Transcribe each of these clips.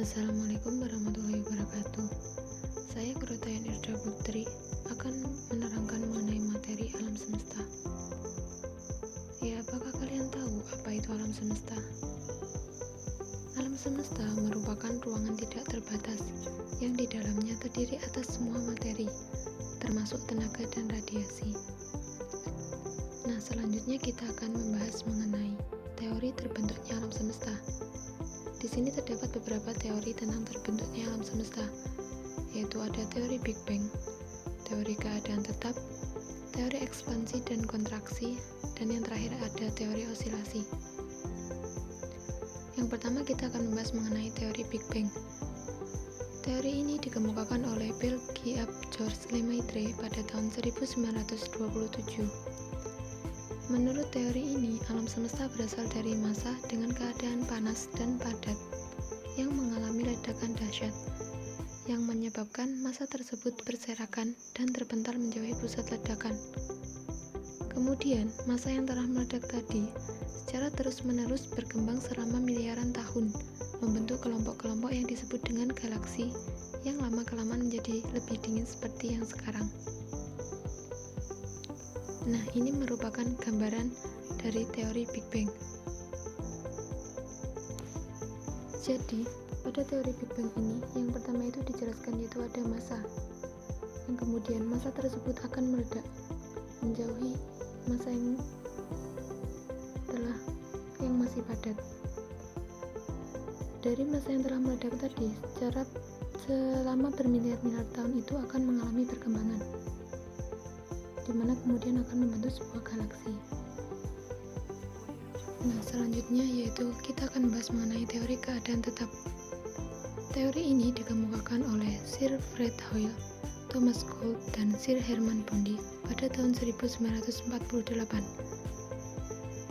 Assalamualaikum warahmatullahi wabarakatuh. Saya Kurutayan Irda Putri akan menerangkan mengenai materi alam semesta. Ya, apakah kalian tahu apa itu alam semesta? Alam semesta merupakan ruangan tidak terbatas yang di dalamnya terdiri atas semua materi, termasuk tenaga dan radiasi. Nah, selanjutnya kita akan membahas mengenai teori terbentuknya alam semesta. Di sini terdapat beberapa teori tentang terbentuknya alam semesta, yaitu ada teori Big Bang, teori keadaan tetap, teori ekspansi dan kontraksi, dan yang terakhir ada teori osilasi. Yang pertama kita akan membahas mengenai teori Big Bang. Teori ini dikemukakan oleh Bell Guiap George Lemaitre pada tahun 1927. Menurut teori ini, alam semesta berasal dari massa dengan keadaan panas dan padat yang mengalami ledakan dahsyat, yang menyebabkan massa tersebut berserakan dan terpental menjauhi pusat ledakan. Kemudian, massa yang telah meledak tadi secara terus-menerus berkembang selama miliaran tahun, membentuk kelompok-kelompok yang disebut dengan galaksi yang lama-kelamaan menjadi lebih dingin seperti yang sekarang. Nah, ini merupakan gambaran dari teori Big Bang. Jadi, pada teori Big Bang ini, yang pertama itu dijelaskan yaitu ada massa. Yang kemudian massa tersebut akan meledak, menjauhi massa yang masih padat. Dari massa yang telah meledak tadi, selama bermiliar-miliar tahun itu akan mengalami perkembangan, di mana kemudian akan membentuk sebuah galaksi. Nah, selanjutnya yaitu kita akan membahas mengenai teori keadaan tetap. Teori ini dikemukakan oleh Sir Fred Hoyle, Thomas Gould, dan Sir Herman Bondi pada tahun 1948.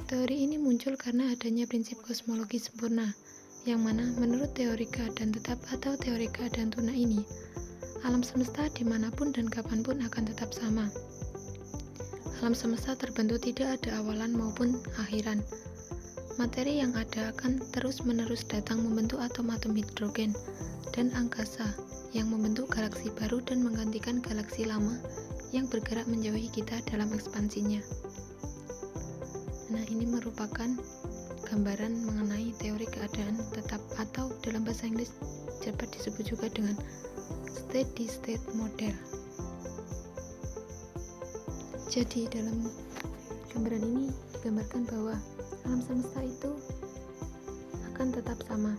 Teori ini muncul karena adanya prinsip kosmologi sempurna, yang mana menurut teori keadaan tetap atau teori keadaan tuna ini, alam semesta dimanapun dan kapanpun akan tetap sama. Alam semesta terbentuk tidak ada awalan maupun akhiran. Materi yang ada akan terus-menerus datang membentuk atom-atom hidrogen dan angkasa yang membentuk galaksi baru dan menggantikan galaksi lama yang bergerak menjauhi kita dalam ekspansinya. Nah, ini merupakan gambaran mengenai teori keadaan tetap atau dalam bahasa Inggris dapat disebut juga dengan steady state model. Jadi dalam gambaran ini digambarkan bahwa alam semesta itu akan tetap sama.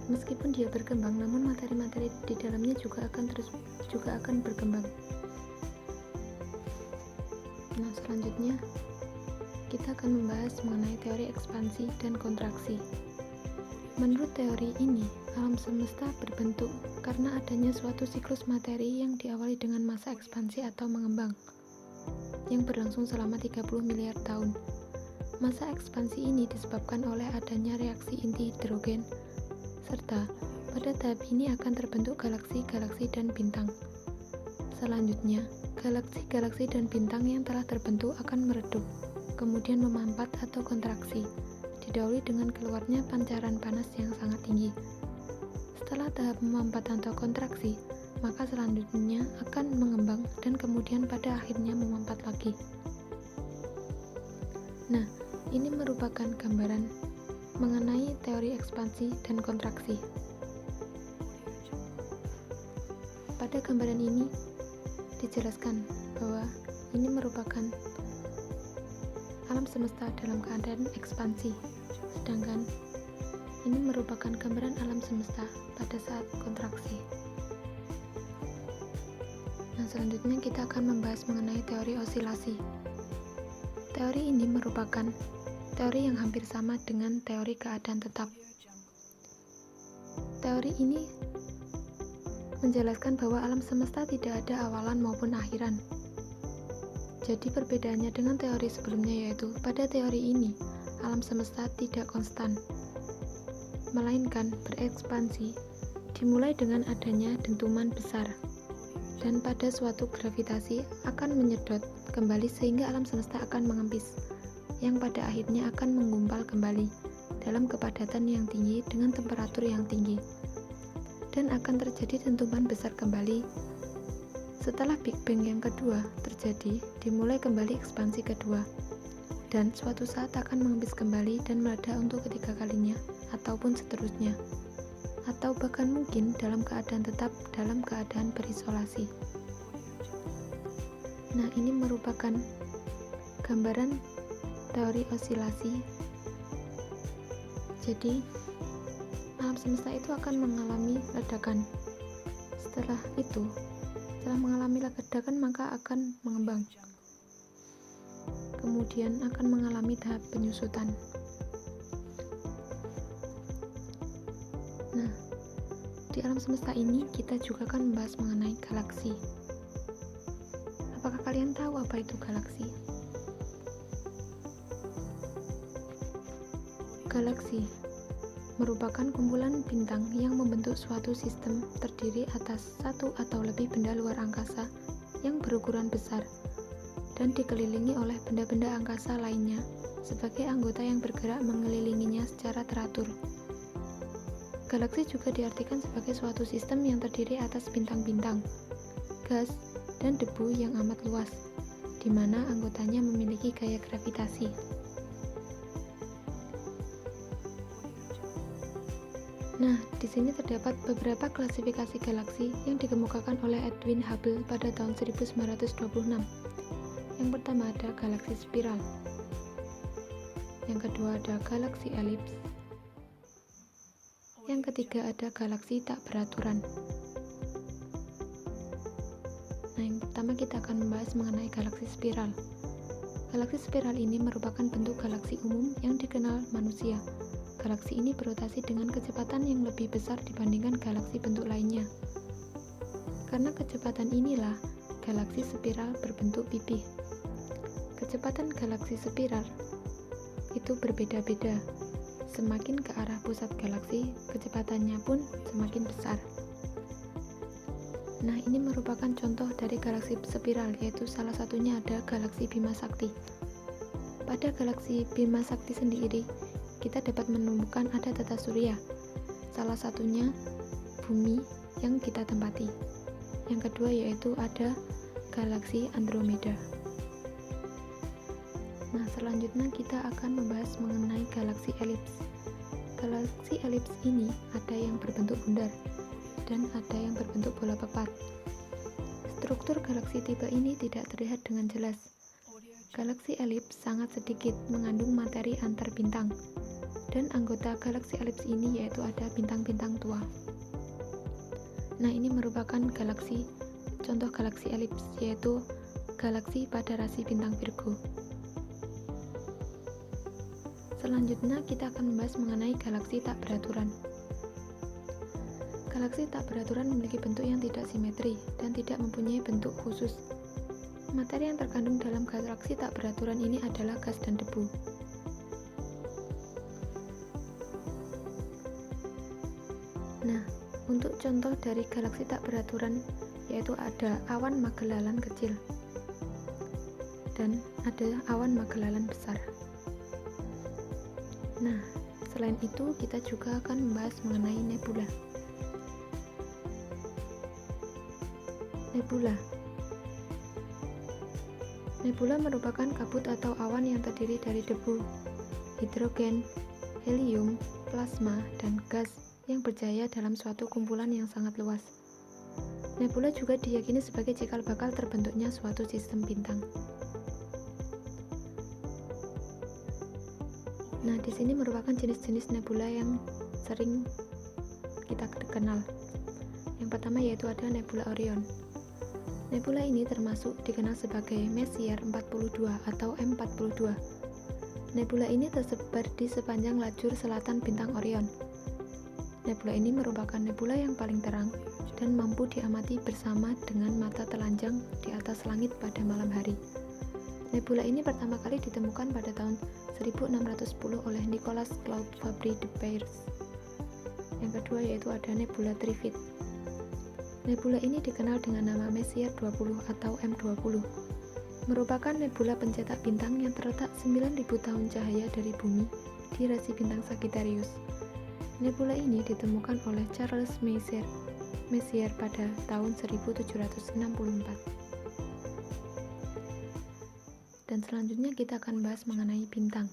Meskipun dia berkembang, namun materi-materi di dalamnya juga akan berkembang. Nah, selanjutnya kita akan membahas mengenai teori ekspansi dan kontraksi. Menurut teori ini, alam semesta berbentuk karena adanya suatu siklus materi yang diawali dengan masa ekspansi atau mengembang, yang berlangsung selama 30 miliar tahun. Masa ekspansi ini disebabkan oleh adanya reaksi inti hidrogen, serta pada tahap ini akan terbentuk galaksi-galaksi dan bintang. Selanjutnya, galaksi-galaksi dan bintang yang telah terbentuk akan meredup, kemudian memampat atau kontraksi, didahului dengan keluarnya pancaran panas yang sangat tinggi. Setelah tahap memampat atau kontraksi, maka selanjutnya akan mengembang dan kemudian pada akhirnya memampat lagi. Nah, ini merupakan gambaran mengenai teori ekspansi dan kontraksi. Pada gambaran ini dijelaskan bahwa ini merupakan alam semesta dalam keadaan ekspansi, sedangkan ini merupakan gambaran alam semesta pada saat kontraksi. Nah, selanjutnya kita akan membahas mengenai teori osilasi. Teori ini merupakan teori yang hampir sama dengan teori keadaan tetap. Teori ini menjelaskan bahwa alam semesta tidak ada awalan maupun akhiran. Jadi perbedaannya dengan teori sebelumnya yaitu pada teori ini, alam semesta tidak konstan, melainkan berekspansi, dimulai dengan adanya dentuman besar, dan pada suatu gravitasi akan menyedot kembali sehingga alam semesta akan mengempis. yang pada akhirnya akan menggumpal kembali dalam kepadatan yang tinggi dengan temperatur yang tinggi, dan akan terjadi dentuman besar kembali. Setelah Big Bang yang kedua terjadi, dimulai kembali ekspansi kedua, dan suatu saat akan mengembis kembali dan meledak untuk ketiga kalinya, ataupun seterusnya, atau bahkan mungkin dalam keadaan tetap dalam keadaan berisolasi. Nah, ini merupakan gambaran teori osilasi. Jadi, alam semesta itu akan mengalami ledakan. Setelah mengalami ledakan maka akan mengembang. Kemudian akan mengalami tahap penyusutan. Nah, di alam semesta ini kita juga akan membahas mengenai galaksi. Apakah kalian tahu apa itu galaksi? Galaksi merupakan kumpulan bintang yang membentuk suatu sistem terdiri atas satu atau lebih benda luar angkasa yang berukuran besar dan dikelilingi oleh benda-benda angkasa lainnya sebagai anggota yang bergerak mengelilinginya secara teratur. Galaksi juga diartikan sebagai suatu sistem yang terdiri atas bintang-bintang, gas, dan debu yang amat luas, di mana anggotanya memiliki gaya gravitasi. Nah, di sini terdapat beberapa klasifikasi galaksi yang dikemukakan oleh Edwin Hubble pada tahun 1926. Yang pertama ada galaksi spiral. Yang kedua ada galaksi elips. Yang ketiga ada galaksi tak beraturan. Nah, yang pertama kita akan membahas mengenai galaksi spiral. Galaksi spiral ini merupakan bentuk galaksi umum yang dikenal manusia. Galaksi ini berotasi dengan kecepatan yang lebih besar dibandingkan galaksi bentuk lainnya. Karena kecepatan inilah, galaksi spiral berbentuk pipih. Kecepatan galaksi spiral itu berbeda-beda. Semakin ke arah pusat galaksi, kecepatannya pun semakin besar. Nah, ini merupakan contoh dari galaksi spiral, yaitu salah satunya ada galaksi Bima Sakti. Pada galaksi Bima Sakti sendiri, kita dapat menemukan ada tata surya, salah satunya bumi yang kita tempati. Yang kedua yaitu ada galaksi Andromeda. Nah, selanjutnya kita akan membahas mengenai galaksi elips. Galaksi elips ini ada yang berbentuk bundar dan ada yang berbentuk bola pepat. Struktur galaksi tipe ini tidak terlihat dengan jelas. Galaksi elips sangat sedikit mengandung materi antar bintang, dan anggota galaksi elips ini yaitu ada bintang-bintang tua. Nah, ini merupakan contoh galaksi elips, yaitu galaksi pada rasi bintang Virgo. Selanjutnya kita akan membahas mengenai galaksi tak beraturan. Galaksi tak beraturan memiliki bentuk yang tidak simetri dan tidak mempunyai bentuk khusus. Materi yang terkandung dalam galaksi tak beraturan ini adalah gas dan debu. Nah, untuk contoh dari galaksi tak beraturan yaitu ada awan Magellanan kecil dan ada awan Magellanan besar. Nah, selain itu kita juga akan membahas mengenai nebula. Nebula merupakan kabut atau awan yang terdiri dari debu, hidrogen, helium, plasma, dan gas yang berjaya dalam suatu kumpulan yang sangat luas. Nebula juga diyakini sebagai cikal bakal terbentuknya suatu sistem bintang. Nah, di sini merupakan jenis-jenis nebula yang sering kita kenal. Yang pertama yaitu ada nebula Orion. Nebula ini termasuk dikenal sebagai Messier 42 atau M42. Nebula ini tersebar di sepanjang lajur selatan bintang Orion. Nebula ini merupakan nebula yang paling terang dan mampu diamati bersama dengan mata telanjang di atas langit pada malam hari. Nebula ini pertama kali ditemukan pada tahun 1610 oleh Nicolas Claude Fabry de Peyre. Yang kedua yaitu ada nebula Trifid. Nebula ini dikenal dengan nama Messier 20 atau M20. merupakan nebula pencetak bintang yang terletak 9.000 tahun cahaya dari bumi di rasi bintang Sagittarius. Nebula ini ditemukan oleh Charles Messier pada tahun 1764. Dan selanjutnya kita akan bahas mengenai bintang.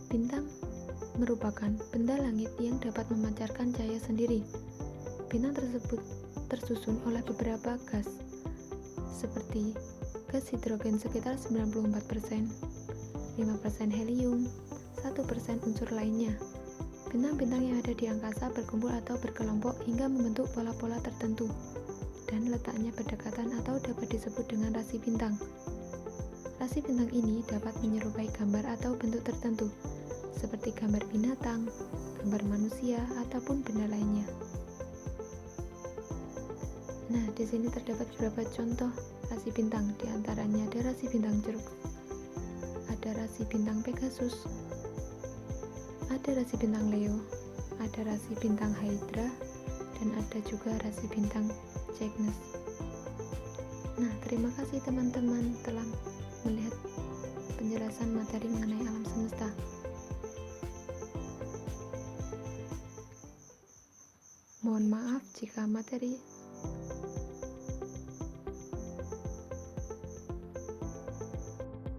Bintang merupakan benda langit yang dapat memancarkan cahaya sendiri. Bintang tersebut tersusun oleh beberapa gas, seperti gas hidrogen sekitar 94%, 5% helium, 1% unsur lainnya. Bintang-bintang yang ada di angkasa berkumpul atau berkelompok hingga membentuk pola-pola tertentu, dan letaknya berdekatan atau dapat disebut dengan rasi bintang. Rasi bintang ini dapat menyerupai gambar atau bentuk tertentu, seperti gambar binatang, gambar manusia, ataupun benda lainnya. Nah, di sini terdapat beberapa contoh rasi bintang. Di antaranya ada rasi bintang Jeruk, ada rasi bintang Pegasus, ada rasi bintang Leo, ada rasi bintang Hydra, dan ada juga rasi bintang Cygnus. Nah, terima kasih teman-teman telah melihat penjelasan materi mengenai alam semesta. Mohon maaf jika materi